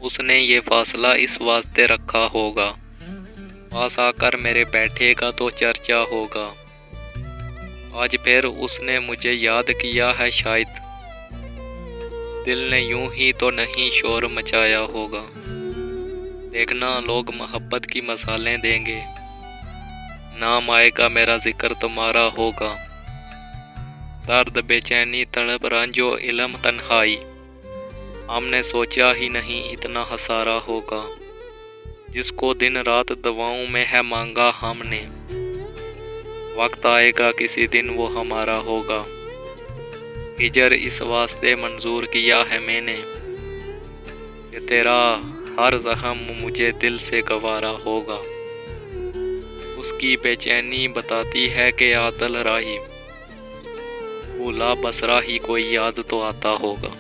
उसने ये फासला इस वास्ते रखा होगा, पास आकर मेरे बैठेगा तो चर्चा होगा। आज फिर उसने मुझे याद किया है शायद, दिल ने यूं ही तो नहीं शोर मचाया होगा। देखना लोग मोहब्बत की मसालें देंगे, नाम आएगा मेरा जिक्र तुम्हारा होगा। दर्द बेचैनी तड़प रांझो इलम तन्हाई, हमने सोचा ही नहीं इतना हसारा होगा। जिसको दिन रात दवाओं में है मांगा हमने, वक्त आएगा किसी दिन वो हमारा होगा। हिजर इस वास्ते मंजूर किया है मैंने, कि तेरा हर जख्म मुझे दिल से गवारा होगा। उसकी बेचैनी बताती है कि आदल राही, भूला बसरा ही कोई याद तो आता होगा।